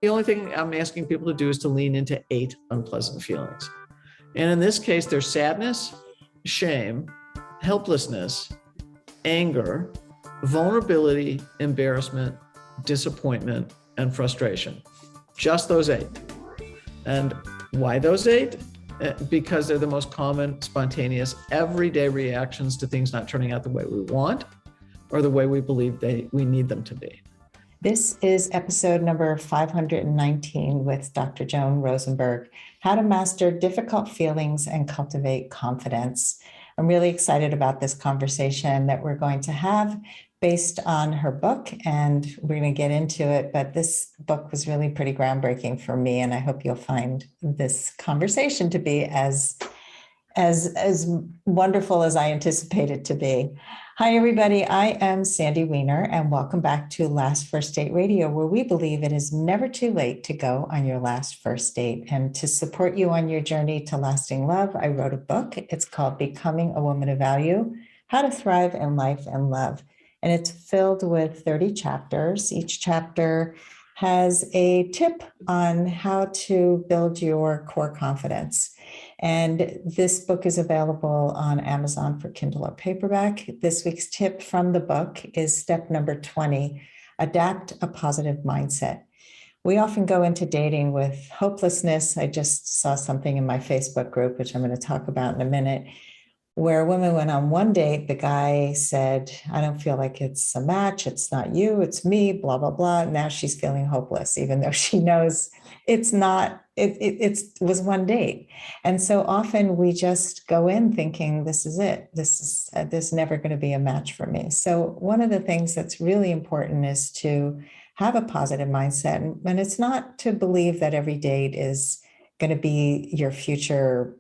The only thing I'm asking people to do is to lean into 8 unpleasant feelings. And in this case, there's sadness, shame, helplessness, anger, vulnerability, embarrassment, disappointment, and frustration. Just those 8. And why those 8? Because they're the most common, spontaneous, everyday reactions to things not turning out the way we want or the way we believe we need them to be. This is episode number 519 with Dr. Joan Rosenberg, How to Master Difficult Feelings and Cultivate Confidence. I'm really excited about this conversation that we're going to have based on her book, and we're going to get into it. But this book was really pretty groundbreaking for me, and I hope you'll find this conversation to be as wonderful as I anticipate it to be. Hi, everybody. I am Sandy Weiner, and welcome back to Last First Date Radio, where we believe it is never too late to go on your last first date. And to support you on your journey to lasting love, I wrote a book. It's called Becoming a Woman of Value, How to Thrive in Life and Love. And it's filled with 30 chapters. Each chapter has a tip on how to build your core confidence. And this book is available on Amazon for Kindle or paperback. This week's tip from the book is step number 20, adapt a positive mindset. We often go into dating with hopelessness. I just saw something in my Facebook group, which I'm going to talk about in a minute, where a woman went on one date. The guy said, I don't feel like it's a match. It's not you, it's me, blah, blah, blah. Now she's feeling hopeless, even though she knows it's not, it was one date. And so often we just go in thinking, this is it. This is never going to be a match for me. So one of the things that's really important is to have a positive mindset. And it's not to believe that every date is going to be your future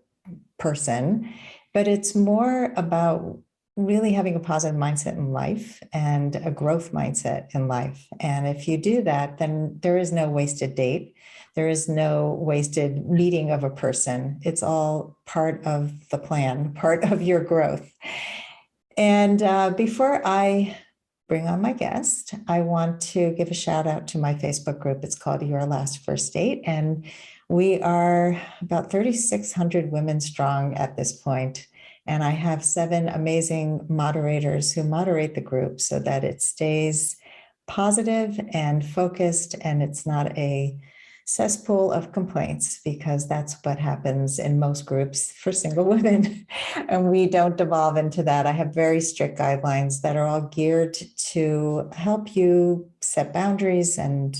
person, but it's more about really having a positive mindset in life and a growth mindset in life. And if you do that, then there is no wasted date. There is no wasted meeting of a person. It's all part of the plan, part of your growth. And before I bring on my guest, I want to give a shout out to my Facebook group. It's called Your Last First Date. And we are about 3,600 women strong at this point. And I have 7 amazing moderators who moderate the group so that it stays positive and focused, and it's not a cesspool of complaints, because that's what happens in most groups for single women. And we don't devolve into that. I have very strict guidelines that are all geared to help you set boundaries and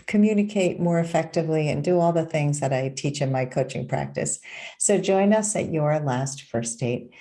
communicate more effectively and do all the things that I teach in my coaching practice. So join us at Your Last First Date.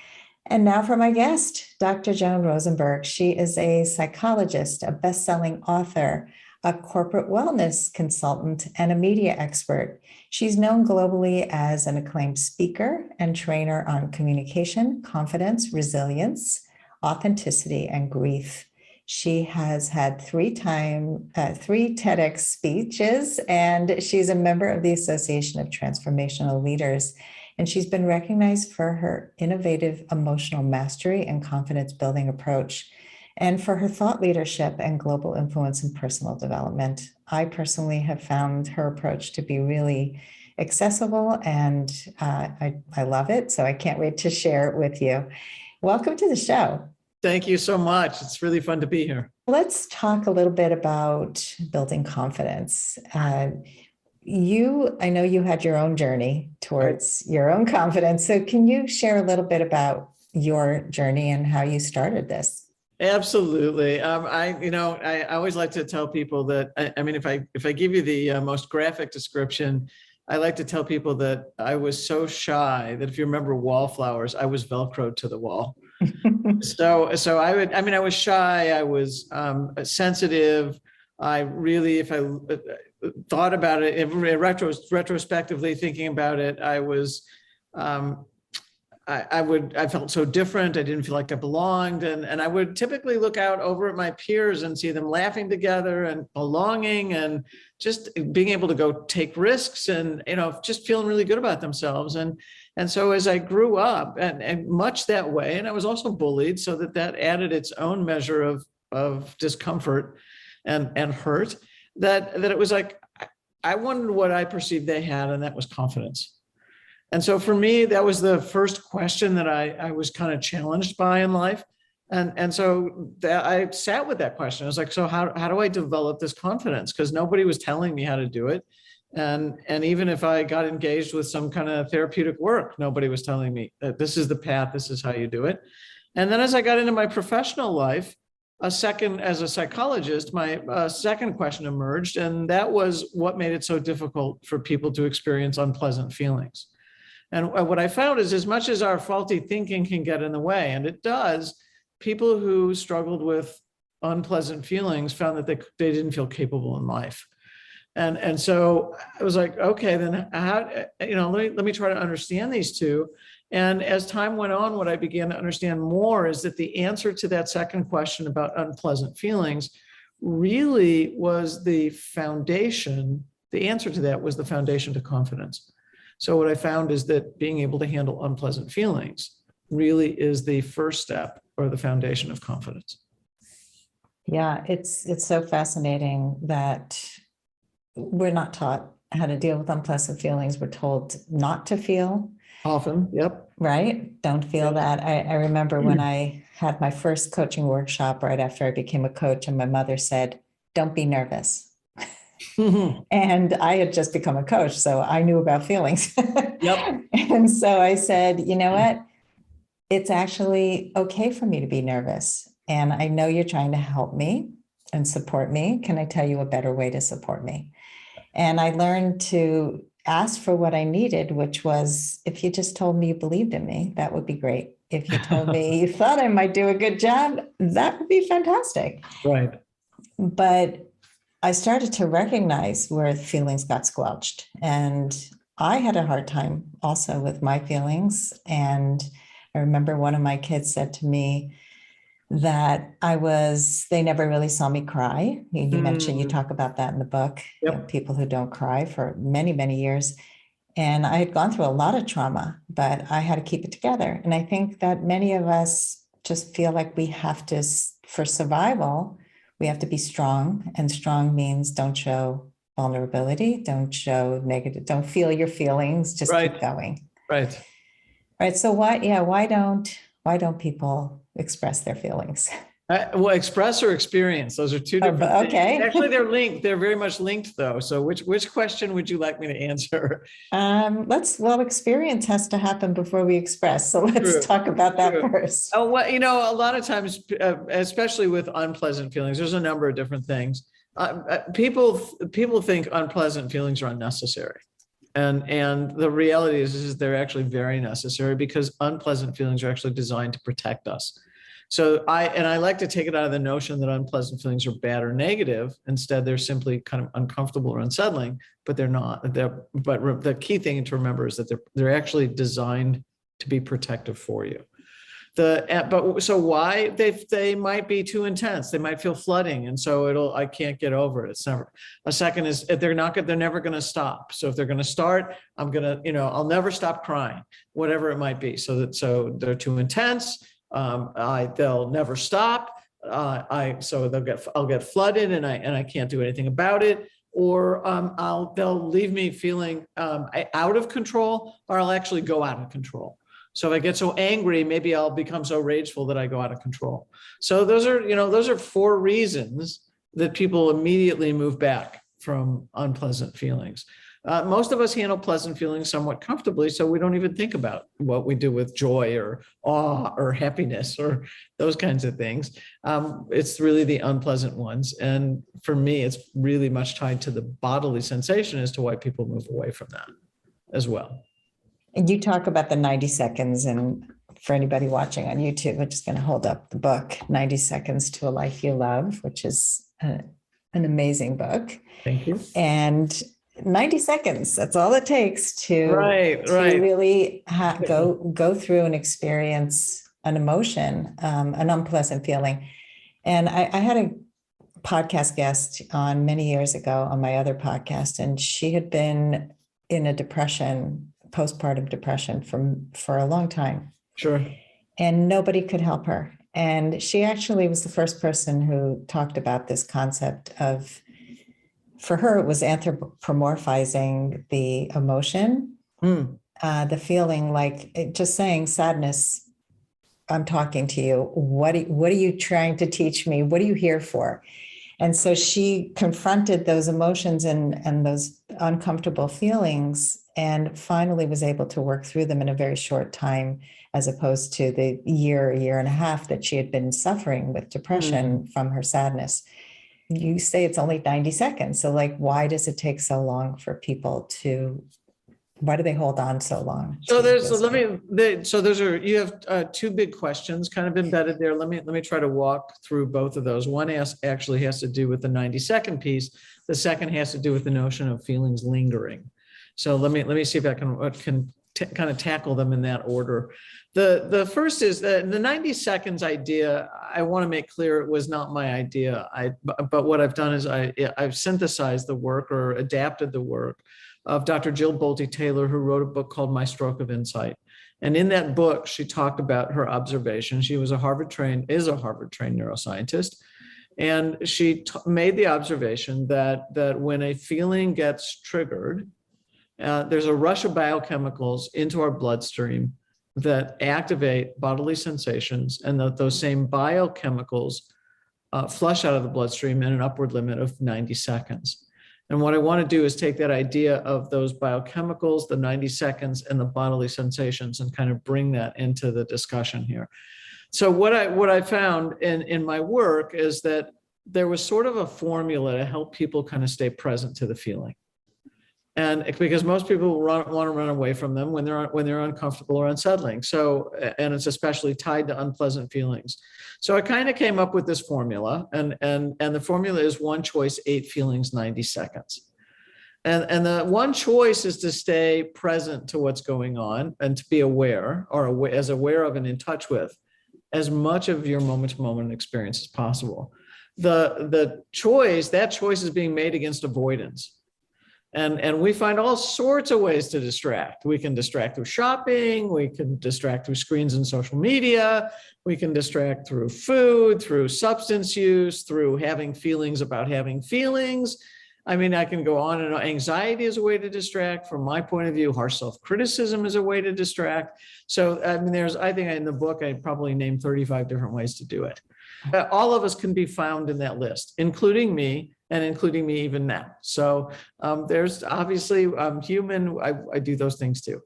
And now for my guest, Dr. Joan Rosenberg. She is a psychologist, a bestselling author, a corporate wellness consultant, and a media expert. She's known globally as an acclaimed speaker and trainer on communication, confidence, resilience, authenticity, and grief. She has had 3 TEDx speeches, and she's a member of the Association of Transformational Leaders. And she's been recognized for her innovative emotional mastery and confidence building approach, and for her thought leadership and global influence in personal development. I personally have found her approach to be really accessible, and I love it. So I can't wait to share it with you. Welcome to the show. Thank you so much. It's really fun to be here. Let's talk a little bit about building confidence. I know you had your own journey towards your own confidence. So can you share a little bit about your journey and how you started this? Absolutely. I always like to tell people that, if I give you the most graphic description, I like to tell people that I was so shy that if you remember wallflowers, I was Velcroed to the wall. So I was shy. I was sensitive. I really, if I thought about it, retrospectively thinking about it, I was, I felt so different. I didn't feel like I belonged. And I would typically look out over at my peers and see them laughing together and belonging and just being able to go take risks and, just feeling really good about themselves. And so as I grew up and much that way, and I was also bullied, so that added its own measure of discomfort and hurt, that it was like, I wanted what I perceived they had, and that was confidence. And so for me, that was the first question that I was kind of challenged by in life. And so I sat with that question. I was like, so how do I develop this confidence? Because nobody was telling me how to do it. And even if I got engaged with some kind of therapeutic work, nobody was telling me that this is the path, this is how you do it. And then as I got into my professional life, as a psychologist, my second question emerged, and that was what made it so difficult for people to experience unpleasant feelings. And what I found is, as much as our faulty thinking can get in the way, and it does, people who struggled with unpleasant feelings found that they didn't feel capable in life. And so I was like, okay, then how, let me try to understand these two. And as time went on, what I began to understand more is that the answer to that second question about unpleasant feelings really was the foundation. The answer to that was the foundation to confidence. So what I found is that being able to handle unpleasant feelings really is the first step or the foundation of confidence. Yeah, it's so fascinating that we're not taught how to deal with unpleasant feelings. We're told not to feel. Often, yep. Right? Don't feel that. I remember when I had my first coaching workshop right after I became a coach, and my mother said, "Don't be nervous." And I had just become a coach, so I knew about feelings. Yep. And so I said, you know what? It's actually okay for me to be nervous. And I know you're trying to help me and support me. Can I tell you a better way to support me? And I learned to ask for what I needed, which was, if you just told me you believed in me, that would be great. If you told me you thought I might do a good job, that would be fantastic. Right. But I started to recognize where feelings got squelched. And I had a hard time also with my feelings. And I remember one of my kids said to me that they never really saw me cry. You mentioned, you talk about that in the book, Yep. people who don't cry for many, many years. And I had gone through a lot of trauma, but I had to keep it together. And I think that many of us just feel like we have to, for survival, we have to be strong. And strong means don't show vulnerability, don't show negative, don't feel your feelings, just keep going. Right. Right. So why don't people express their feelings? Well, express or experience, those are two different things. Okay. Actually, they're linked. They're very much linked, though. So which question would you like me to answer? Experience has to happen before we express. So let's talk about that first. Oh, well, a lot of times, especially with unpleasant feelings, there's a number of different things. People think unpleasant feelings are unnecessary. And the reality is they're actually very necessary, because unpleasant feelings are actually designed to protect us. So I like to take it out of the notion that unpleasant feelings are bad or negative. Instead, they're simply kind of uncomfortable or unsettling, but they're not. But the key thing to remember is that they're actually designed to be protective for you. So why they might be too intense. They might feel flooding, and so I can't get over it. It's never. A second is they're never going to stop. So if they're going to start, I'll never stop crying, whatever it might be. So they're too intense. They'll never stop. I'll get flooded, and I can't do anything about it. Or they'll leave me feeling out of control, or I'll actually go out of control. So if I get so angry, maybe I'll become so rageful that I go out of control. So those are 4 reasons that people immediately move back from unpleasant feelings. Most of us handle pleasant feelings somewhat comfortably, so we don't even think about what we do with joy or awe or happiness or those kinds of things. It's really the unpleasant ones. And for me, it's really much tied to the bodily sensation as to why people move away from that as well. And you talk about the 90 seconds, and for anybody watching on YouTube, I'm just going to hold up the book, 90 Seconds to a Life You Love, which is an amazing book. Thank you. And 90 seconds, that's all it takes to really go through and experience an emotion, an unpleasant feeling. And I had a podcast guest on many years ago on my other podcast, and she had been in a depression, postpartum depression for a long time. Sure. And nobody could help her. And she actually was the first person who talked about this concept of for her, it was anthropomorphizing the emotion, the feeling, like just saying sadness. I'm talking to you. What are you trying to teach me? What are you here for? And so she confronted those emotions and those uncomfortable feelings, and finally was able to work through them in a very short time, as opposed to the year and a half that she had been suffering with depression from her sadness. You say it's only 90 seconds. So like, why does it take so long for people to, why do they hold on so long? So you have two big questions kind of embedded there. Let me try to walk through both of those. One actually has to do with the 90-second piece. The second has to do with the notion of feelings lingering. So let me see if I can kind of tackle them in that order. The first is the 90 seconds idea. I want to make clear it was not my idea. But what I've done is I've synthesized the work or adapted the work of Dr. Jill Bolte Taylor, who wrote a book called My Stroke of Insight. And in that book, she talked about her observation. She was a Harvard-trained neuroscientist. And she made the observation that when a feeling gets triggered, there's a rush of biochemicals into our bloodstream that activate bodily sensations, and that those same biochemicals flush out of the bloodstream in an upward limit of 90 seconds. And what I want to do is take that idea of those biochemicals, the 90 seconds, and the bodily sensations, and kind of bring that into the discussion here. So what I found in my work is that there was sort of a formula to help people kind of stay present to the feeling. And because most people want to run away from them when they're uncomfortable or unsettling. So, and it's especially tied to unpleasant feelings. So I kind of came up with this formula, and the formula is 1 choice, 8 feelings, 90 seconds. And the 1 choice is to stay present to what's going on and to be aware, or as aware of and in touch with as much of your moment-to-moment experience as possible. That choice is being made against avoidance. And we find all sorts of ways to distract. We can distract through shopping. We can distract through screens and social media. We can distract through food, through substance use, through having feelings about having feelings. I mean, I can go on and on. Anxiety is a way to distract. From my point of view, harsh self-criticism is a way to distract. So, I mean, I think in the book, I probably named 35 different ways to do it. All of us can be found in that list, including me, and including me even now. So there's obviously, I'm human, I do those things too.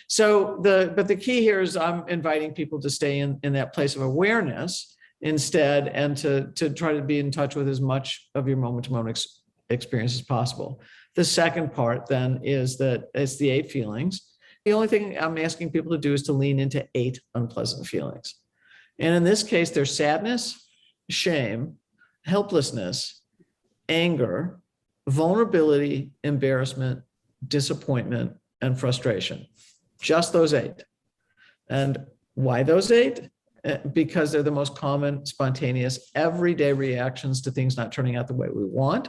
So but the key here is I'm inviting people to stay in that place of awareness instead, and to try to be in touch with as much of your moment-to-moment experience as possible. The second part then is that it's the 8 feelings. The only thing I'm asking people to do is to lean into 8 unpleasant feelings. And in this case, there's sadness, shame, helplessness, anger, vulnerability, embarrassment, disappointment, and frustration. Just those 8. And why those 8? Because they're the most common, spontaneous, everyday reactions to things not turning out the way we want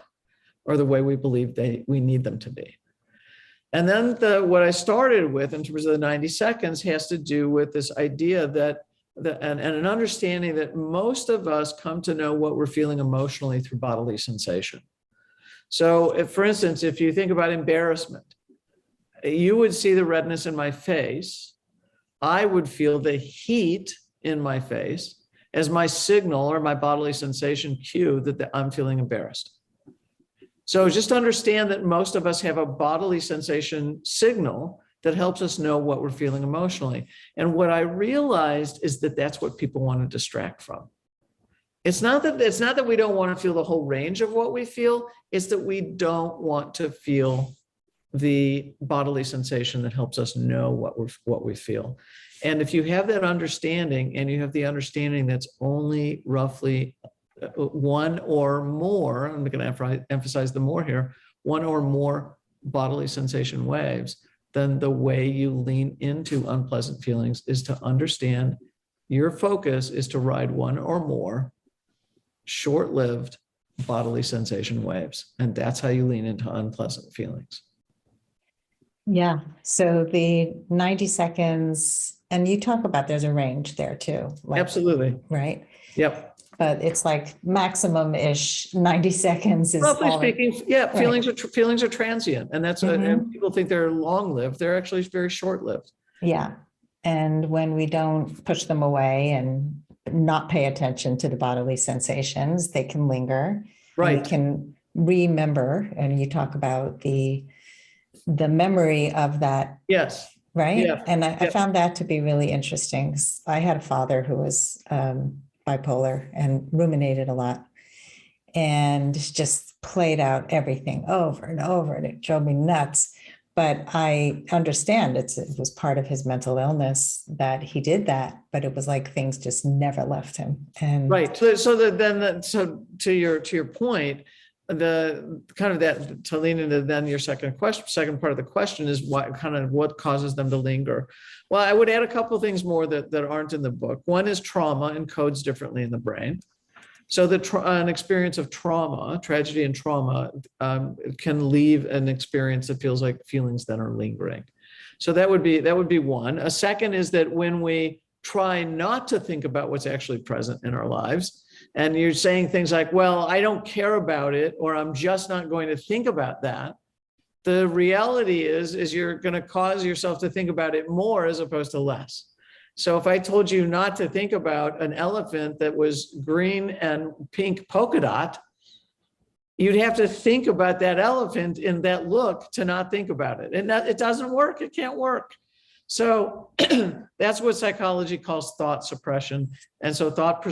or the way we believe we need them to be. And then what I started with in terms of the 90 seconds has to do with this idea that and an understanding that most of us come to know what we're feeling emotionally through bodily sensation. So for instance, if you think about embarrassment, you would see the redness in my face. I would feel the heat in my face as my signal or my bodily sensation cue that I'm feeling embarrassed. So just understand that most of us have a bodily sensation signal that helps us know what we're feeling emotionally. And what I realized is that that's what people want to distract from. It's not that we don't want to feel the whole range of what we feel. It's that we don't want to feel the bodily sensation that helps us know what we feel. And if you have that understanding, and you have the understanding that's only roughly 1 or more, I'm going to emphasize the more here, 1 or more bodily sensation waves, then the way you lean into unpleasant feelings is to understand your focus is to ride 1 or more short-lived bodily sensation waves. And that's how you lean into unpleasant feelings. Yeah. So the 90 seconds, and you talk about there's a range there too. Absolutely. Right? Yep. but it's like maximum-ish 90 seconds is Roughly all. speaking, yeah, Right. feelings are transient, and that's and Mhm. people think they're long-lived. They're actually very short-lived. Yeah. And when we don't push them away and not pay attention to the bodily sensations, they can linger. And we Right. can remember, and you talk about the memory of that, Yes. right? Yeah. And I Yeah. found that to be really interesting. I had a father who was bipolar and ruminated a lot and just played out everything over and over, and it drove me nuts. But I understand it was part of his mental illness that he did that, but it was like things just never left him. And Right. So to your point, the kind of that to lean into then your second part of the question is what causes them to linger. Well, I would add a couple of things more that aren't in the book. One is trauma encodes differently in the brain. So an experience of trauma, tragedy and trauma, can leave an experience that feels like feelings that are lingering. So that would be one. A second is that when we try not to think about what's actually present in our lives, and you're saying things like, well, I don't care about it, or I'm just not going to think about that. The reality is you're going to cause yourself to think about it more as opposed to less. So if I told you not to think about an elephant that was green and pink polka dot, you'd have to think about that elephant in that look to not think about it. And it doesn't work. It can't work. So that's what psychology calls thought suppression. And so thought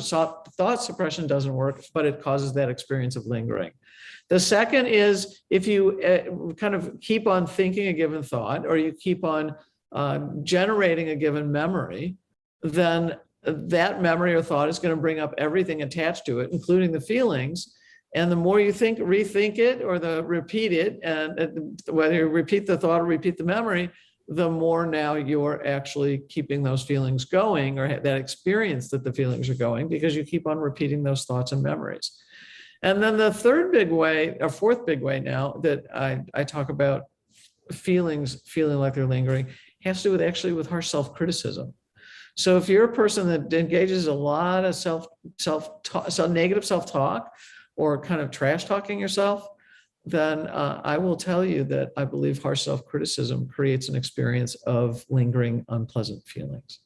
suppression doesn't work, but it causes that experience of lingering. The second is if you kind of keep on thinking a given thought, or you keep on generating a given memory, then that memory or thought is going to bring up everything attached to it, including the feelings. And the more you rethink it, or repeat it, and whether you repeat the thought or repeat the memory, the more now you're actually keeping those feelings going, or that experience that the feelings are going, because you keep on repeating those thoughts and memories. And then the fourth big way now that I talk about feeling like they're lingering has to do with harsh self-criticism. So if you're a person that engages a lot of negative self-talk, or kind of trash talking yourself, then I will tell you that I believe harsh self-criticism creates an experience of lingering unpleasant feelings.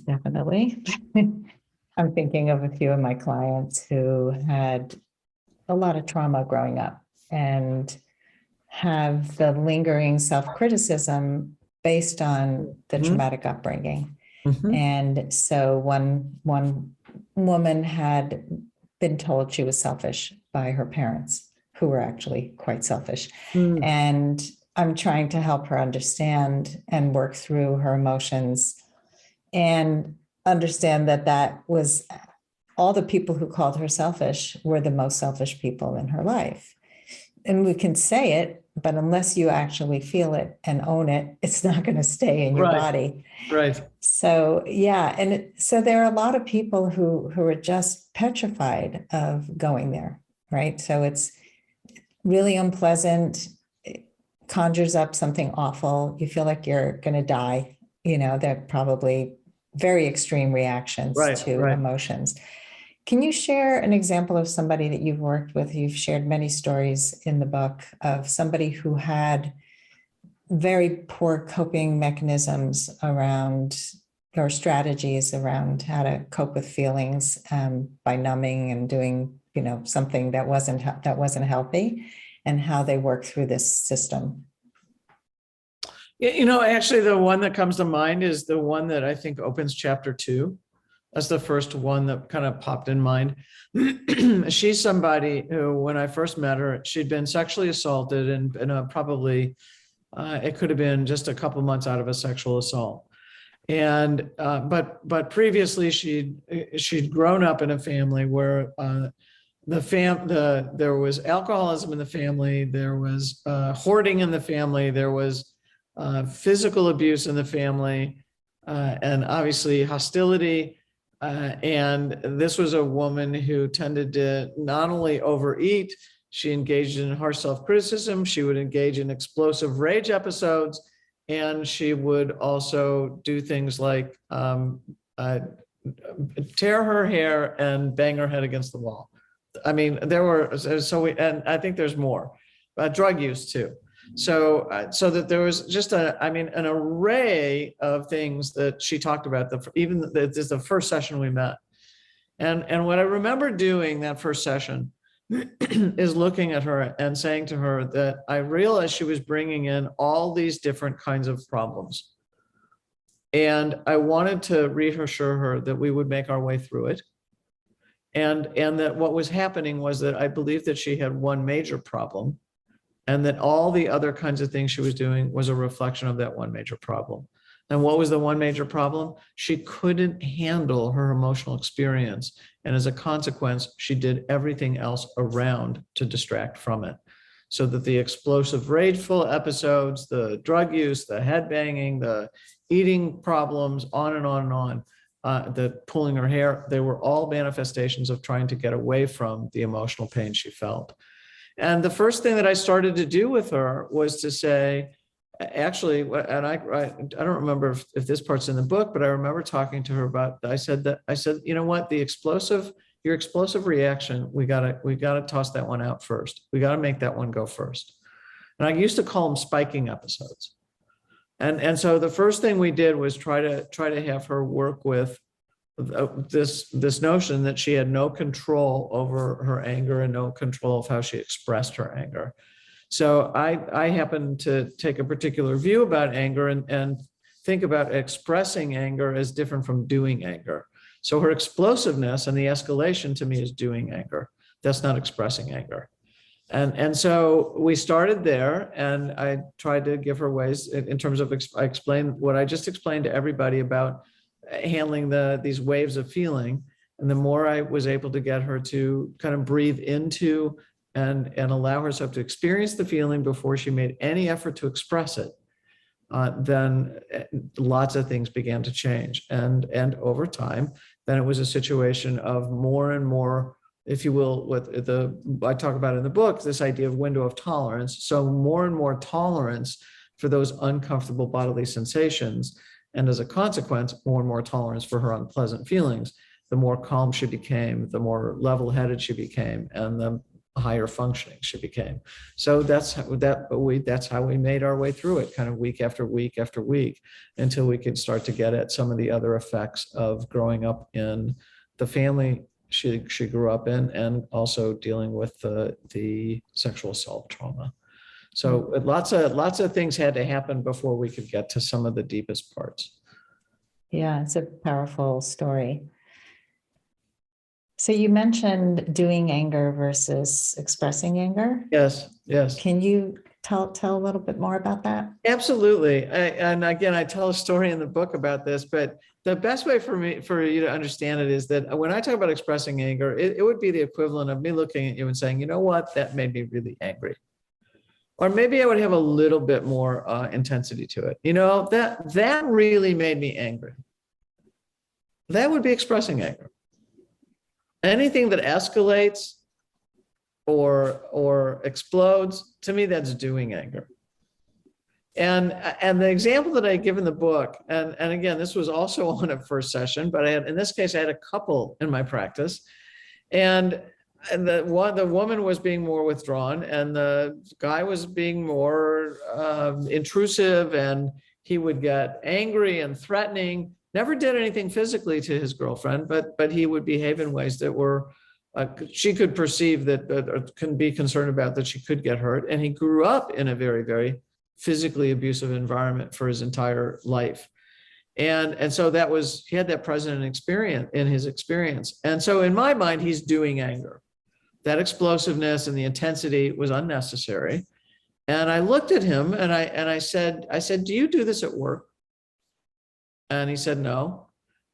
definitely. I'm thinking of a few of my clients who had a lot of trauma growing up and have the lingering self-criticism based on the traumatic upbringing. Mm-hmm. And so one woman had been told she was selfish by her parents, who were actually quite selfish. Mm. And I'm trying to help her understand and work through her emotions and understand that was all the people who called her selfish were the most selfish people in her life. And we can say it, but unless you actually feel it and own it, it's not going to stay in your body. Right. So, yeah. And so there are a lot of people who are just petrified of going there, right? So it's really unpleasant. It conjures up something awful. You feel like you're going to die. They're probably very extreme reactions to emotions. Can you share an example of somebody that you've worked with? You've shared many stories in the book of somebody who had very poor coping mechanisms around, or strategies around how to cope with feelings by numbing and doing, something that wasn't healthy, and how they work through this system. Actually, the one that comes to mind is the one that I think opens chapter 2. That's the first one that kind of popped in mind. She's somebody who, when I first met her, she'd been sexually assaulted, and probably it could have been just a couple months out of a sexual assault. And but previously she'd grown up in a family where there was alcoholism in the family, there was hoarding in the family, there was physical abuse in the family, and obviously hostility. And this was a woman who tended to not only overeat, she engaged in harsh self-criticism, she would engage in explosive rage episodes, and she would also do things like tear her hair and bang her head against the wall. I mean, there were, so we, and I think there's more, drug use too. So that there was just an array of things that she talked about. This is the first session we met. And what I remember doing that first session is looking at her and saying to her that I realized she was bringing in all these different kinds of problems. And I wanted to reassure her that we would make our way through it. And that what was happening was that I believed that she had one major problem, and that all the other kinds of things she was doing was a reflection of that one major problem. And what was the one major problem? She couldn't handle her emotional experience. And as a consequence, she did everything else around to distract from it. So that the explosive rageful episodes, the drug use, the head banging, the eating problems, on and on and on, the pulling her hair, they were all manifestations of trying to get away from the emotional pain she felt. And the first thing that I started to do with her was to say, actually, and I don't remember if this part's in the book, but I remember talking to her about, I said, you know what, your explosive reaction, we gotta toss that one out first. We gotta make that one go first. And I used to call them spiking episodes. And so the first thing we did was try to have her work with this notion that she had no control over her anger and no control of how she expressed her anger. So I happen to take a particular view about anger and think about expressing anger as different from doing anger. So her explosiveness and the escalation to me is doing anger. That's not expressing anger. And so we started there, and I tried to give her ways in terms of, I explained what I just explained to everybody about handling these waves of feeling. And the more I was able to get her to kind of breathe into and allow herself to experience the feeling before she made any effort to express it, then lots of things began to change. And over time, then it was a situation of more and more, if you will, I talk about in the book, this idea of window of tolerance. So more and more tolerance for those uncomfortable bodily sensations. And as a consequence, more and more tolerance for her unpleasant feelings. The more calm she became, the more level-headed she became, and the higher functioning she became. So that's how we made our way through it, kind of week after week after week, until we could start to get at some of the other effects of growing up in the family she grew up in, and also dealing with the sexual assault trauma. So lots of things had to happen before we could get to some of the deepest parts. Yeah, it's a powerful story. So you mentioned doing anger versus expressing anger. Yes. Can you tell a little bit more about that? Absolutely. And again, I tell a story in the book about this, but the best way for you to understand it is that when I talk about expressing anger, it would be the equivalent of me looking at you and saying, you know what, that made me really angry. Or maybe I would have a little bit more intensity to it. You know, that really made me angry. That would be expressing anger. Anything that escalates or explodes, to me, that's doing anger. And the example that I give in the book, and again, this was also on a first session, but in this case, I had a couple in my practice, and the woman was being more withdrawn, and the guy was being more intrusive, and he would get angry and threatening. Never did anything physically to his girlfriend, but he would behave in ways that were she could perceive that or can be concerned about that she could get hurt. And he grew up in a very, very physically abusive environment for his entire life. And so he had that present experience in his experience. And so in my mind, he's doing anger. That explosiveness and the intensity was unnecessary. And I looked at him and I said, do you do this at work? And he said, no.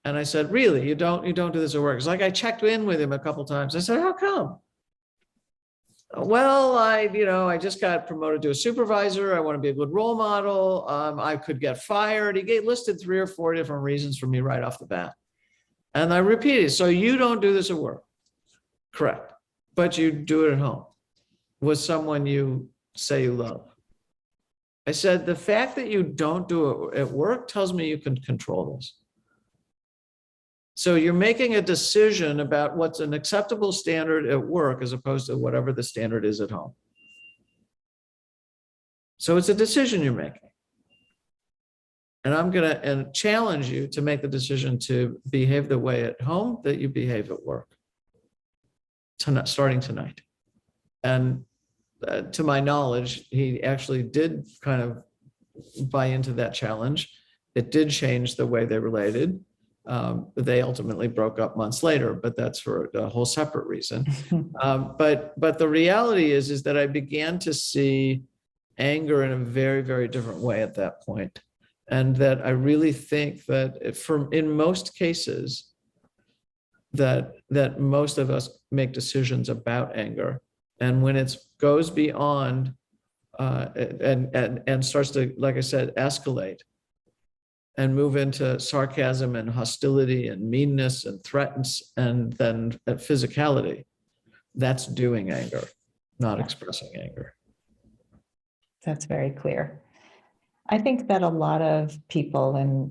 And I said, really, you don't do this at work? It's like I checked in with him a couple of times. I said, how come? Well, I just got promoted to a supervisor. I want to be a good role model. I could get fired. He listed 3 or 4 different reasons for me right off the bat. And I repeated, so you don't do this at work? Correct. But you do it at home with someone you say you love. I said, the fact that you don't do it at work tells me you can control this. So you're making a decision about what's an acceptable standard at work as opposed to whatever the standard is at home. So it's a decision you're making. And I'm going to challenge you to make the decision to behave the way at home that you behave at work, starting tonight. And to my knowledge, he actually did kind of buy into that challenge. It did change the way they related. They ultimately broke up months later, but that's for a whole separate reason. But the reality is that I began to see anger in a very, very different way at that point. And that I really think that in most cases, that most of us make decisions about anger. And when it goes beyond and starts to, like I said, escalate and move into sarcasm and hostility and meanness and threats and then physicality, that's doing anger, not expressing anger. That's very clear. I think that a lot of people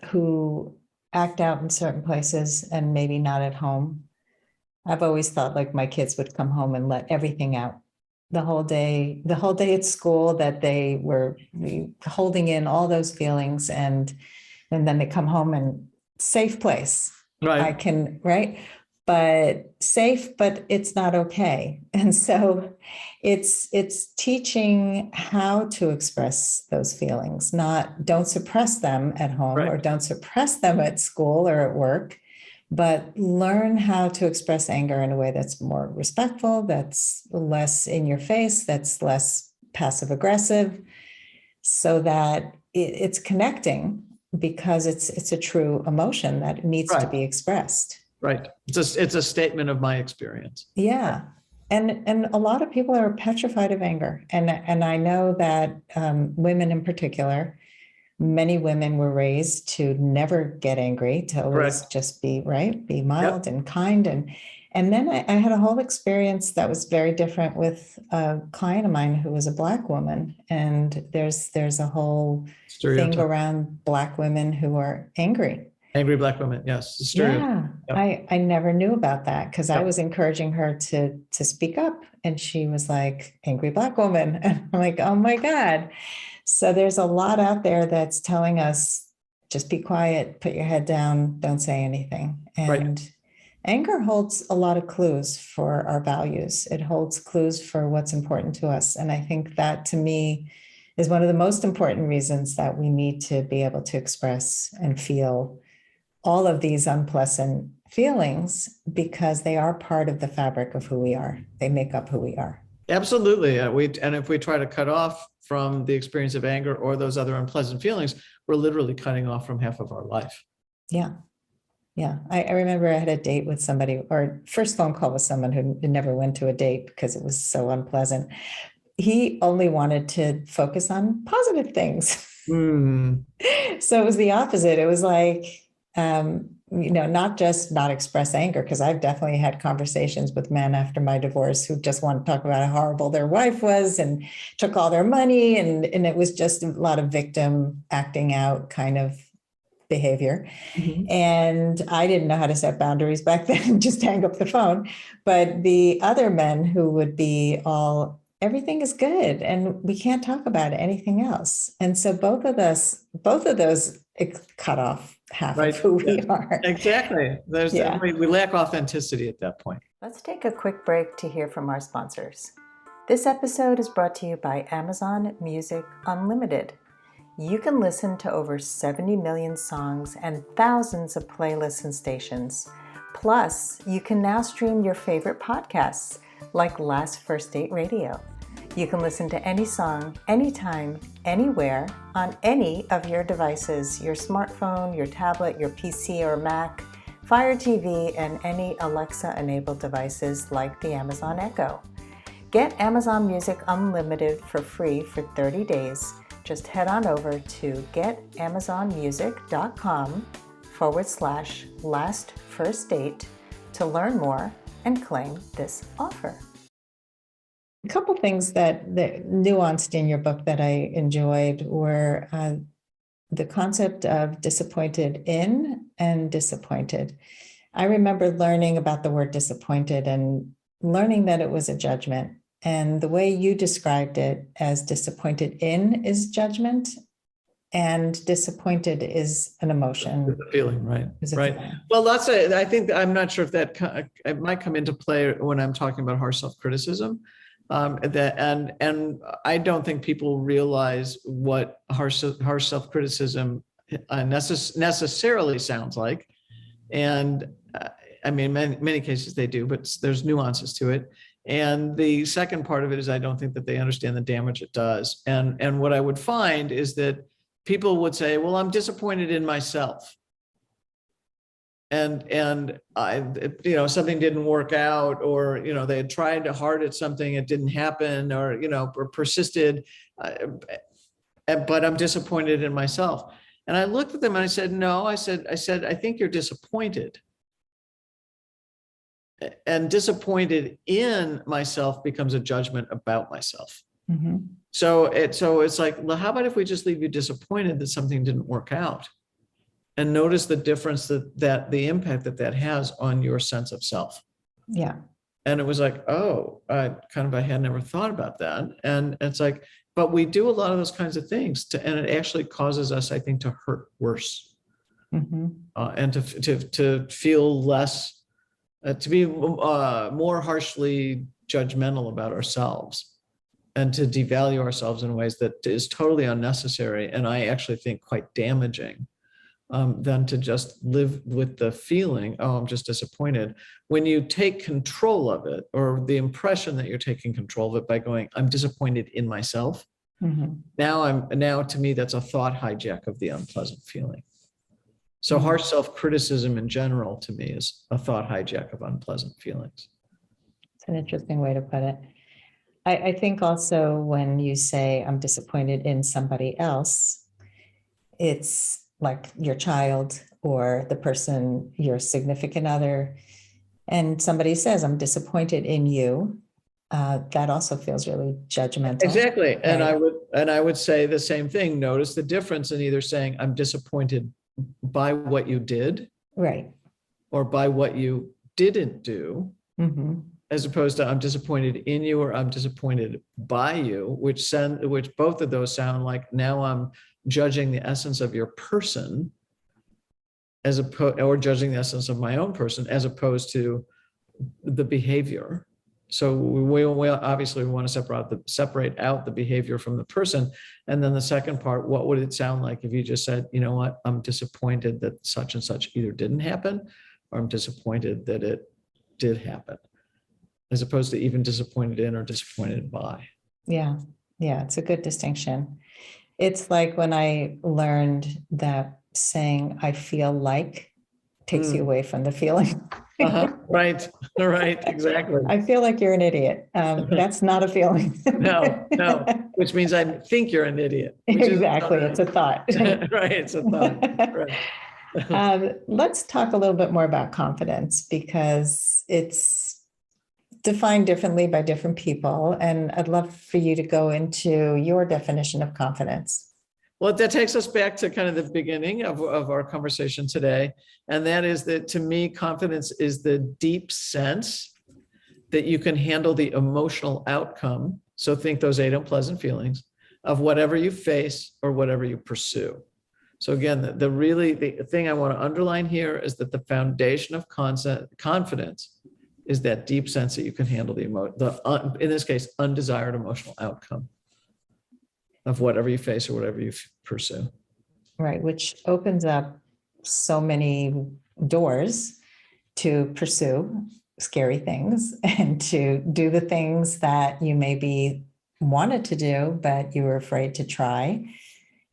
who act out in certain places and maybe not at home, I've always thought like my kids would come home and let everything out the whole day at school, that they were holding in all those feelings, and then they come home and safe place. Right. Right. But safe, but it's not okay. And so it's teaching how to express those feelings, don't suppress them at home, Right. or don't suppress them at school or at work, but learn how to express anger in a way that's more respectful, that's less in your face, that's less passive aggressive, so that it's connecting, because it's a true emotion that needs to be expressed. Right. It's a statement of my experience. Yeah. And a lot of people are petrified of anger. And I know that women in particular, many women were raised to never get angry, to always just be mild and kind. And then I had a whole experience that was very different with a client of mine who was a Black woman. And there's a whole thing around Black women who are angry. Angry Black women, yes. Yeah, I never knew about that, because I was encouraging her to speak up, and she was like, angry Black woman. And I'm like, oh my God. So there's a lot out there that's telling us, just be quiet, put your head down, don't say anything. And anger holds a lot of clues for our values. It holds clues for what's important to us. And I think that, to me, is one of the most important reasons that we need to be able to express and feel all of these unpleasant feelings, because they are part of the fabric of who we are. They make up who we are. Absolutely. And if we try to cut off from the experience of anger or those other unpleasant feelings, we're literally cutting off from half of our life. Yeah. Yeah. I remember I had a date with somebody, or first phone call with someone who never went to a date because it was so unpleasant. He only wanted to focus on positive things. So it was the opposite. It was like, not just not express anger, because I've definitely had conversations with men after my divorce who just want to talk about how horrible their wife was and took all their money. And it was just a lot of victim acting out kind of behavior. And I didn't know how to set boundaries back then, just hang up the phone. But the other men who would be all, everything is good and we can't talk about anything else. And so both of those cut off half of who we are. Exactly. We lack authenticity at that point. Let's take a quick break to hear from our sponsors. This episode is brought to you by Amazon Music Unlimited. You can listen to over 70 million songs and thousands of playlists and stations. Plus, you can now stream your favorite podcasts, like Last First Date Radio. You can listen to any song, anytime, anywhere, on any of your devices, your smartphone, your tablet, your PC or Mac, Fire TV, and any Alexa-enabled devices like the Amazon Echo. Get Amazon Music Unlimited for free for 30 days. Just head on over to getamazonmusic.com/lastfirstdate to learn more and claim this offer. A couple things that nuanced in your book that I enjoyed were the concept of disappointed in and disappointed. I remember learning about the word disappointed and learning that it was a judgment. And the way you described it as disappointed in is judgment, and disappointed is an emotion. The feeling, right? Is a Right. feeling. Well, that's I think I'm not sure if it might come into play when I'm talking about harsh self-criticism. And I don't think people realize what harsh self-criticism necessarily sounds like. And I mean, many cases they do, but there's nuances to it. And the second part of it is I don't think that they understand the damage it does. And what I would find is that people would say, well, I'm disappointed in myself. And I, something didn't work out, or, they had tried hard at something, it didn't happen, or, or persisted, but I'm disappointed in myself. And I looked at them and I said, no, I said, I think you're disappointed. And disappointed in myself becomes a judgment about myself. Mm-hmm. So it's like, well, how about if we just leave you disappointed that something didn't work out, and notice the difference that the impact that has on your sense of self. Yeah. And it was like, oh, I had never thought about that. And it's like, but we do a lot of those kinds of things and it actually causes us, I think, to hurt worse. Mm-hmm. And to feel less, to be more harshly judgmental about ourselves, and to devalue ourselves in ways that is totally unnecessary, and I actually think quite damaging, than to just live with the feeling, oh, I'm just disappointed. When you take control of it, or the impression that you're taking control of it by going, I'm disappointed in myself. Mm-hmm. Now to me, that's a thought hijack of the unpleasant feeling. So Mm-hmm. harsh self-criticism in general to me is a thought hijack of unpleasant feelings. It's an interesting way to put it. I think also when you say I'm disappointed in somebody else, it's like your child or the person, your significant other, and somebody says, I'm disappointed in you. That also feels really judgmental. Exactly. Right? And I would say the same thing. Notice the difference in either saying I'm disappointed by what you did, right, or by what you didn't do, mm-hmm. as opposed to I'm disappointed in you or I'm disappointed by you, which both of those sound like now I'm judging the essence of your person, or judging the essence of my own person, as opposed to the behavior. So we obviously want to separate out the behavior from the person. And then the second part, what would it sound like if you just said, you know what, I'm disappointed that such and such either didn't happen, or I'm disappointed that it did happen, as opposed to even disappointed in or disappointed by. Yeah, it's a good distinction. It's like when I learned that saying I feel like takes you away from the feeling. Right, exactly. I feel like you're an idiot. That's not a feeling. No, which means I think you're an idiot. Exactly, it's a thought. Right, it's a thought. Right. Let's talk a little bit more about confidence, because it's defined differently by different people. And I'd love for you to go into your definition of confidence. Well, that takes us back to kind of the beginning of our conversation today. And that is that, to me, confidence is the deep sense that you can handle the emotional outcome. So think those 8 unpleasant feelings of whatever you face or whatever you pursue. So again, the thing I want to underline here is that the foundation of confidence is that deep sense that you can handle in this case, undesired emotional outcome of whatever you face or whatever you pursue. Right, which opens up so many doors to pursue scary things and to do the things that you maybe wanted to do, but you were afraid to try,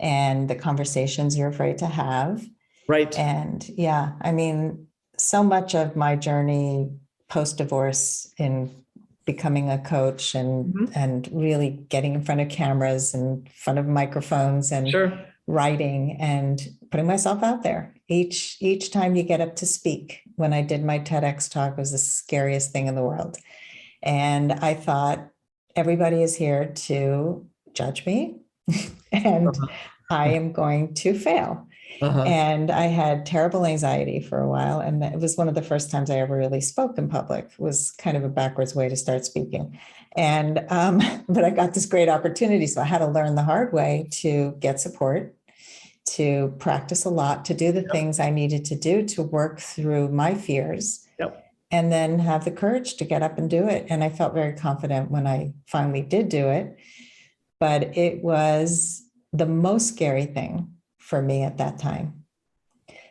and the conversations you're afraid to have. Right. And yeah, I mean, so much of my journey post-divorce in becoming a coach and really getting in front of cameras and in front of microphones and writing and putting myself out there. Each time you get up to speak, when I did my TEDx talk, was the scariest thing in the world. And I thought, everybody is here to judge me and I am going to fail. Uh-huh. And I had terrible anxiety for a while. And it was one of the first times I ever really spoke in public. It was kind of a backwards way to start speaking. And, but I got this great opportunity. So I had to learn the hard way to get support, to practice a lot, to do the things I needed to do to work through my fears, Yep. and then have the courage to get up and do it. And I felt very confident when I finally did do it. But it was the most scary thing for me at that time.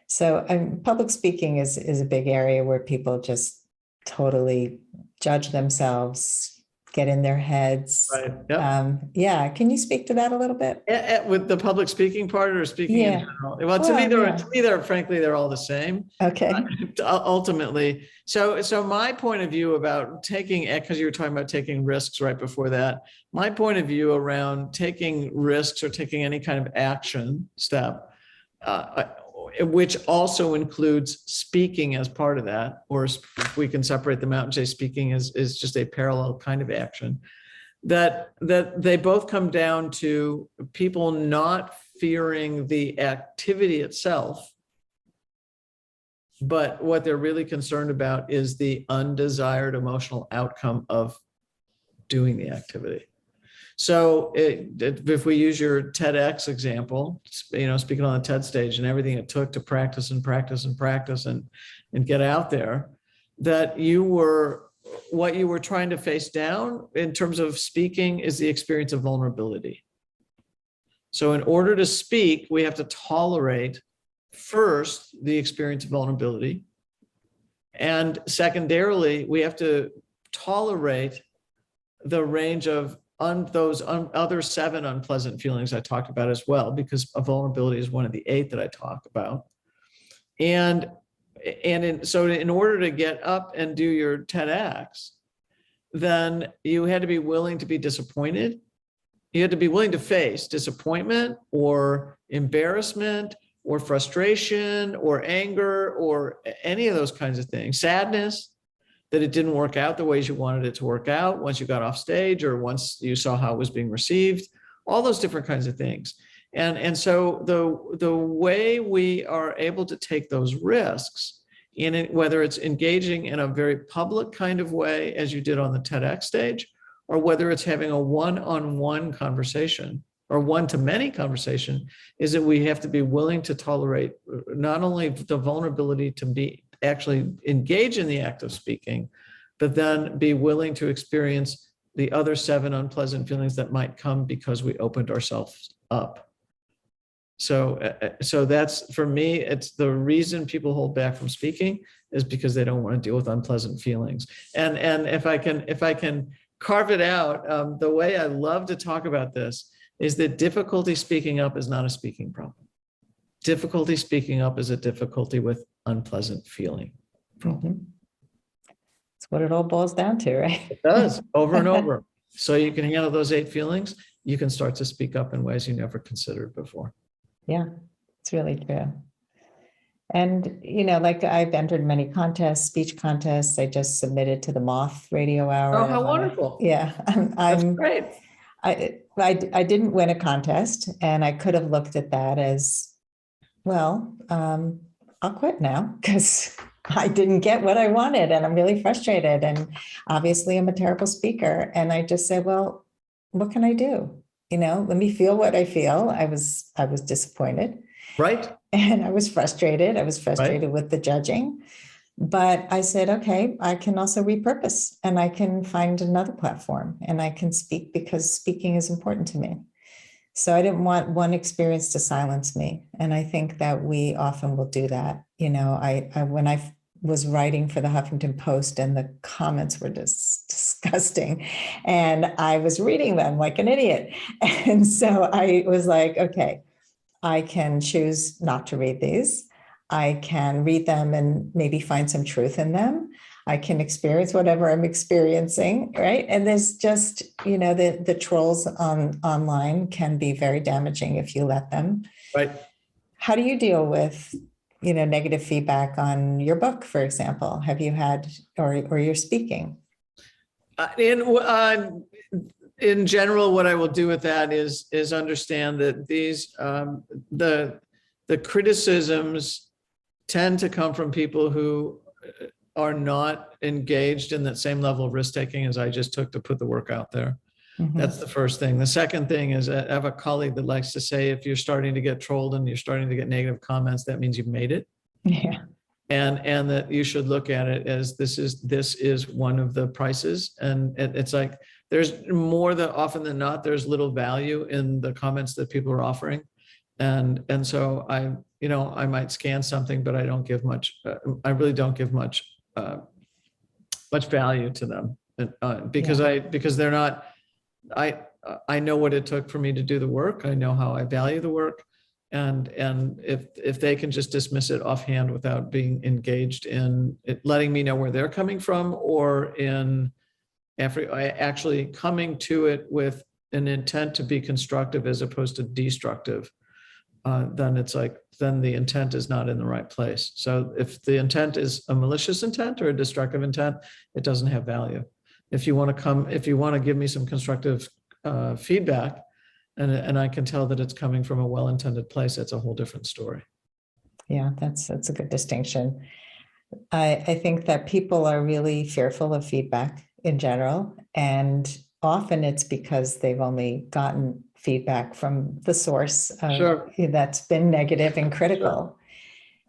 So public speaking is a big area where people just totally judge themselves, get in their heads. Right. Yep. Yeah. Can you speak to that a little bit? With the public speaking part or speaking in Yeah. general? Well, to me, Yeah. frankly, they're all the same. Okay. Ultimately. So my point of view about taking, because you were talking about taking risks right before that, my point of view around taking risks or taking any kind of action step, which also includes speaking as part of that, or if we can separate them out and say speaking is just a parallel kind of action, that they both come down to people not fearing the activity itself, but what they're really concerned about is the undesired emotional outcome of doing the activity. So if we use your TEDx example, speaking on the TED stage and everything it took to practice and practice and practice and get out there, that what you were trying to face down in terms of speaking is the experience of vulnerability. So in order to speak, we have to tolerate first the experience of vulnerability. And secondarily, we have to tolerate the range of those other 7 unpleasant feelings I talked about as well, because vulnerability is one of the 8 that I talk about. So in order to get up and do your TEDx, then you had to be willing to be disappointed. You had to be willing to face disappointment or embarrassment or frustration or anger or any of those kinds of things. Sadness that it didn't work out the ways you wanted it to work out once you got off stage or once you saw how it was being received, all those different kinds of things. And so the way we are able to take those risks, in it, whether it's engaging in a very public kind of way, as you did on the TEDx stage, or whether it's having a one-on-one conversation or one-to-many conversation, is that we have to be willing to tolerate not only the vulnerability to be actually engage in the act of speaking, but then be willing to experience the other 7 unpleasant feelings that might come because we opened ourselves up. So that's, for me, it's the reason people hold back from speaking is because they don't want to deal with unpleasant feelings. And if I can carve it out, the way I love to talk about this is that difficulty speaking up is not a speaking problem. Difficulty speaking up is a difficulty with unpleasant feeling. Mm-hmm. That's what it all boils down to, right? It does, over and over. So you can handle those 8 feelings, you can start to speak up in ways you never considered before. Yeah, it's really true. And, like I've entered many contests, speech contests. I just submitted to the Moth Radio Hour. Oh, how wonderful. Yeah, That's great. I didn't win a contest, and I could have looked at that as, well, I'll quit now because I didn't get what I wanted and I'm really frustrated. And obviously I'm a terrible speaker. And I just said, well, what can I do? Let me feel what I feel. I was disappointed. Right. And I was frustrated. I was frustrated with the judging. But I said, okay, I can also repurpose and I can find another platform and I can speak because speaking is important to me. So I didn't want one experience to silence me. And I think that we often will do that. When I was writing for the Huffington Post and the comments were just disgusting and I was reading them like an idiot. And so I was like, okay, I can choose not to read these. I can read them and maybe find some truth in them. I can experience whatever I'm experiencing, right? And there's just, the trolls online can be very damaging if you let them. Right. How do you deal with, negative feedback on your book, for example? Have you had, or your speaking? It in general, what I will do with that is understand that the criticisms tend to come from people who are not engaged in that same level of risk taking as I just took to put the work out there. Mhm. That's the first thing. The second thing is I have a colleague that likes to say, if you're starting to get trolled and you're starting to get negative comments, that means you've made it. Yeah. And that you should look at it as this is one of the prices. And it's like, there's more than often than not, there's little value in the comments that people are offering. And so I might scan something, but I don't give much, I really don't give much value to them because they're not, I know what it took for me to do the work. I know how I value the work. And if they can just dismiss it offhand without being engaged in it, letting me know where they're coming from, or in actually coming to it with an intent to be constructive as opposed to destructive, then it's like, then the intent is not in the right place. So if the intent is a malicious intent or a destructive intent, it doesn't have value. If you want to give me some constructive feedback, and I can tell that it's coming from a well-intended place, that's a whole different story. Yeah, that's a good distinction. I think that people are really fearful of feedback in general, and often it's because they've only gotten feedback from the source that's been negative and critical.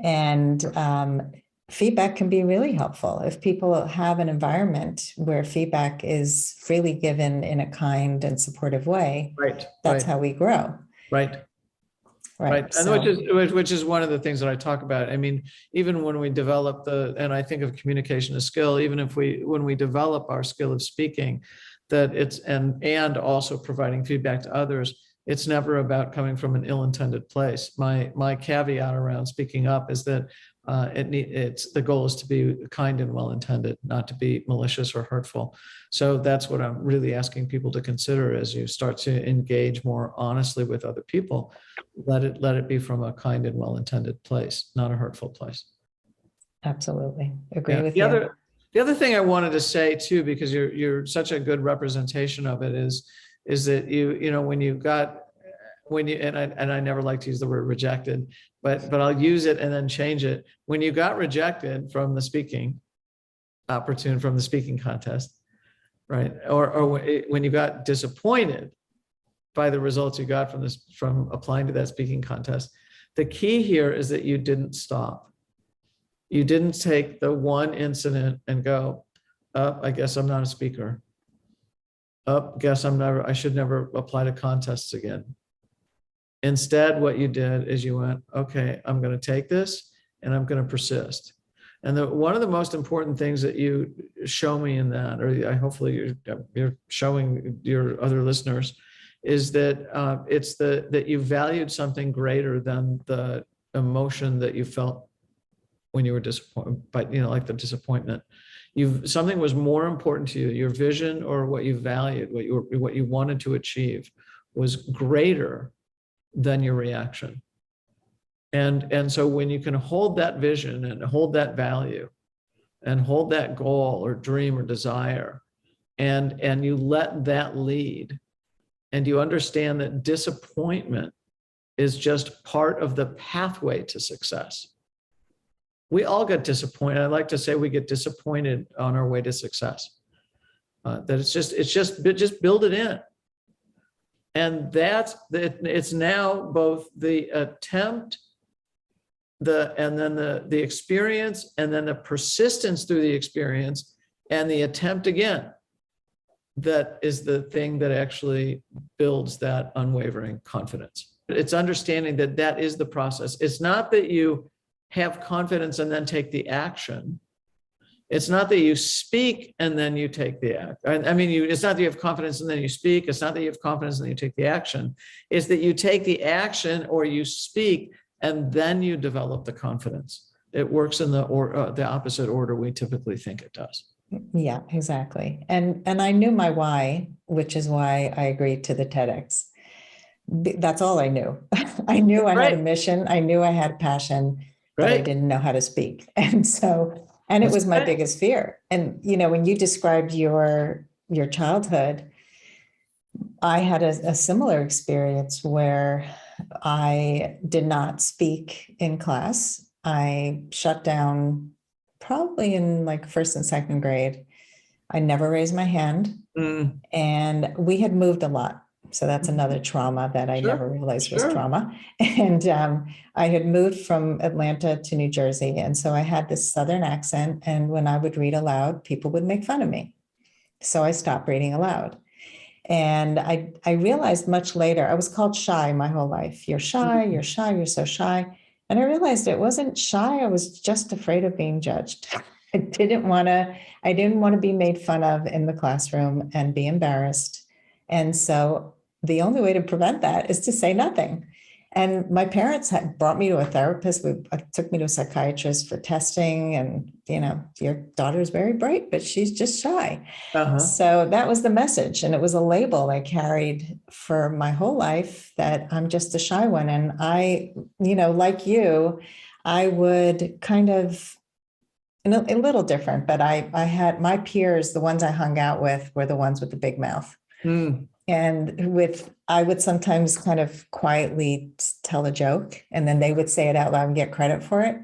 Sure. And feedback can be really helpful if people have an environment where feedback is freely given in a kind and supportive way. Right. That's how we grow. Right. And So, which is one of the things that I talk about. I mean, even when we develop and I think of communication as skill, even when we develop our skill of speaking, that it's, and also providing feedback to others, it's never about coming from an ill-intended place. My caveat around speaking up is that the goal is to be kind and well-intended, not to be malicious or hurtful. So that's what I'm really asking people to consider as you start to engage more honestly with other people. Let it be from a kind and well-intended place, not a hurtful place. Absolutely. Agree with you. The other thing I wanted to say too, because you're such a good representation of it, is that and I never like to use the word rejected, but I'll use it and then change it. When you got rejected from the speaking contest, right? Or when you got disappointed by the results you got from applying to that speaking contest, the key here is that you didn't stop. You didn't take the one incident and go, oh, I guess I'm not a speaker. Oh, I should never apply to contests again. Instead, what you did is you went, okay, I'm going to take this and I'm going to persist. And one of the most important things that you show me in that, or hopefully you're showing your other listeners, is that that you valued something greater than the emotion that you felt when you were disappointed, but like the disappointment. Something was more important to you. Your vision, or what you valued, what you wanted to achieve, was greater than your reaction. And so when you can hold that vision and hold that value and hold that goal or dream or desire, and you let that lead, and you understand that disappointment is just part of the pathway to success. We all get disappointed. I like to say we get disappointed on our way to success. That it's just build it in. And it's now both the attempt, and then the experience, and then the persistence through the experience, and the attempt again. That is the thing that actually builds that unwavering confidence. It's understanding that is the process. It's not that you have confidence and then take the action. It's not that you speak and then you take the act. It's not that you have confidence and then you speak. It's not that you have confidence and then you take the action. It's that you take the action or you speak and then you develop the confidence. It works in the opposite order we typically think it does. Yeah, exactly. And I knew my why, which is why I agreed to the TEDx. That's all I knew. I knew I had a mission. I knew I had passion, but I didn't know how to speak. And it was my biggest fear. And, when you described your childhood, I had a similar experience where I did not speak in class. I shut down probably in like first and second grade. I never raised my hand, Mm, and we had moved a lot. So that's another trauma that I never sure, realized was sure. trauma. And I had moved from Atlanta to New Jersey. And so I had this Southern accent. And when I would read aloud, people would make fun of me. So I stopped reading aloud. And I realized much later, I was called shy my whole life. You're shy, you're shy, you're so shy. And I realized it wasn't shy. I was just afraid of being judged. I didn't want to be made fun of in the classroom and be embarrassed. And so the only way to prevent that is to say nothing. And my parents had brought me to a therapist. Took me to a psychiatrist for testing. And, your daughter is very bright, but she's just shy. Uh-huh. So that was the message. And it was a label I carried for my whole life that I'm just a shy one. And I, like you, I would kind of, a little different, but I had my peers, the ones I hung out with were the ones with the big mouth. Mm. And I would sometimes kind of quietly tell a joke, and then they would say it out loud and get credit for it.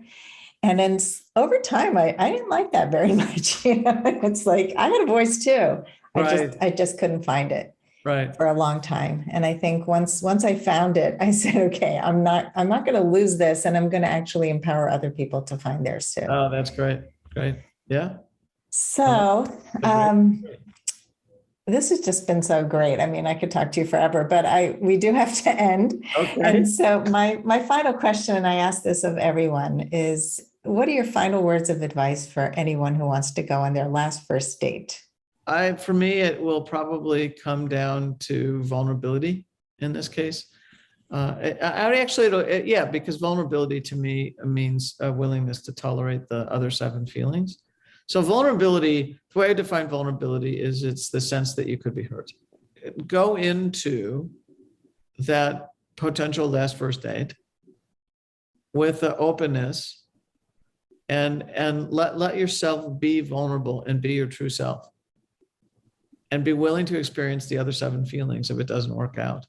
And then over time, I didn't like that very much. It's like I had a voice too. Right. I just couldn't find it Right. for a long time. And I think once I found it, I said, okay, I'm not going to lose this, and I'm going to actually empower other people to find theirs too. Oh, that's great. Great. Yeah. So, this has just been so great. I mean, I could talk to you forever, but we do have to end. Okay. And so my final question, and I ask this of everyone, is what are your final words of advice for anyone who wants to go on their last first date? For me, it will probably come down to vulnerability in this case. Because vulnerability to me means a willingness to tolerate the other 7 feelings. So vulnerability, the way I define vulnerability is it's the sense that you could be hurt. Go into that potential last first date with the openness and let yourself be vulnerable and be your true self. And be willing to experience the other 7 feelings if it doesn't work out.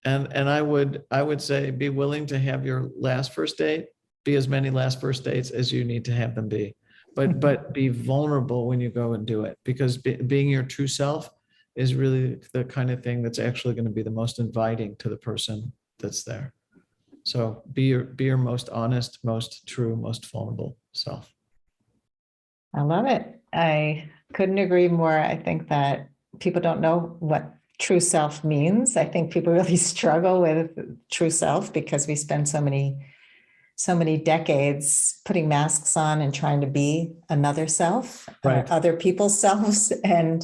And I would say be willing to have your last first date be as many last first dates as you need to have them be. But be vulnerable when you go and do it, because being your true self is really the kind of thing that's actually going to be the most inviting to the person that's there. So be your most honest, most true, most vulnerable self. I love it. I couldn't agree more. I think that people don't know what true self means. I think people really struggle with true self because we spend so many decades putting masks on and trying to be another self, Right. Other people's selves, and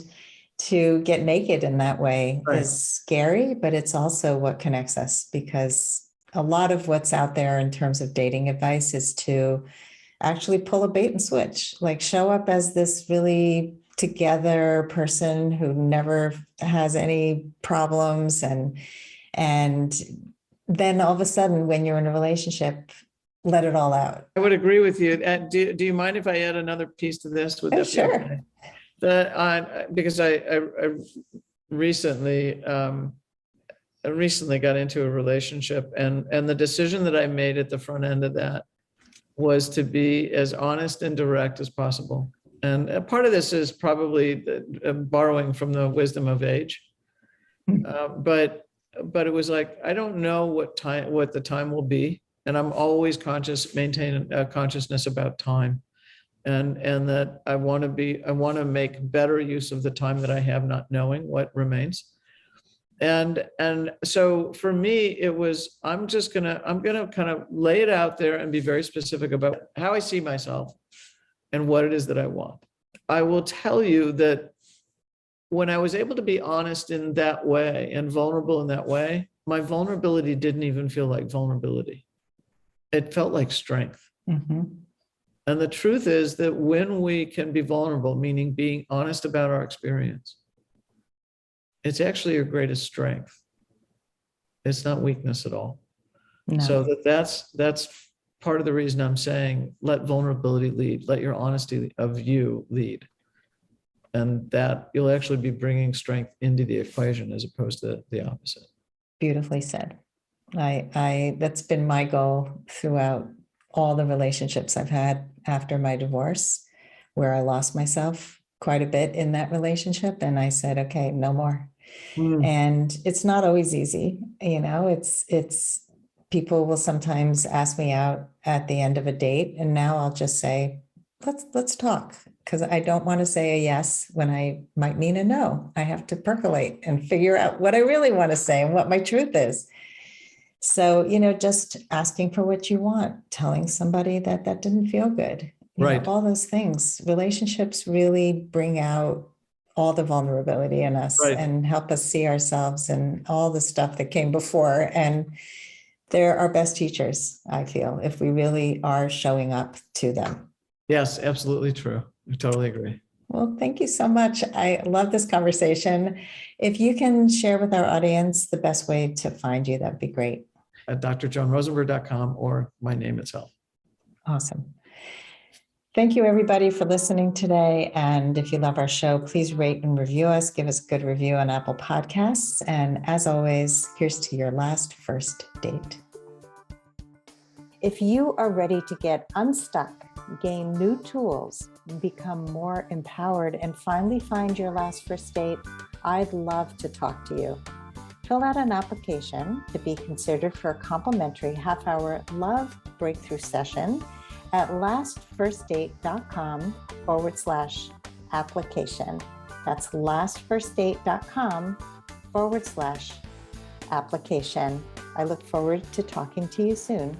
to get naked in that way Right. is scary, but it's also what connects us, because a lot of what's out there in terms of dating advice is to actually pull a bait and switch, like show up as this really together person who never has any problems. And then all of a sudden, when you're in a relationship, let it all out. I would agree with you. Do you mind if I add another piece to this? Would that be Sure. okay? Because I recently got into a relationship, and the decision that I made at the front end of that was to be as honest and direct as possible. And a part of this is probably borrowing from the wisdom of age. But it was like, I don't know what the time will be. And I'm always maintaining a consciousness about time. And that I want to make better use of the time that I have, not knowing what remains. And so for me, it was, I'm gonna kind of lay it out there and be very specific about how I see myself and what it is that I want. I will tell you that when I was able to be honest in that way and vulnerable in that way, my vulnerability didn't even feel like vulnerability. It felt like strength. Mm-hmm. And the truth is that when we can be vulnerable, meaning being honest about our experience, it's actually your greatest strength. It's not weakness at all. No. So that's part of the reason I'm saying, let vulnerability lead, let your honesty of you lead. And that you'll actually be bringing strength into the equation as opposed to the opposite. Beautifully said. That's been my goal throughout all the relationships I've had after my divorce, where I lost myself quite a bit in that relationship. And I said, okay, no more. And it's not always easy. It's people will sometimes ask me out at the end of a date. And now I'll just say, let's talk. Because I don't want to say a yes when I might mean a no. I have to percolate and figure out what I really want to say and what my truth is. So, just asking for what you want, telling somebody that didn't feel good, Right. All those things. Relationships really bring out all the vulnerability in us Right. and help us see ourselves and all the stuff that came before. And they're our best teachers, I feel, if we really are showing up to them. Yes, absolutely true. I totally agree. Well, thank you so much. I love this conversation. If you can share with our audience the best way to find you, that'd be great. At drjoanrosenberg.com or my name itself. Awesome. Thank you, everybody, for listening today. And if you love our show, please rate and review us. Give us a good review on Apple Podcasts. And as always, here's to your last first date. If you are ready to get unstuck, gain new tools, become more empowered, and finally find your last first date, I'd love to talk to you. Fill out an application to be considered for a complimentary half-hour love breakthrough session at lastfirstdate.com/application. That's lastfirstdate.com/application. I look forward to talking to you soon.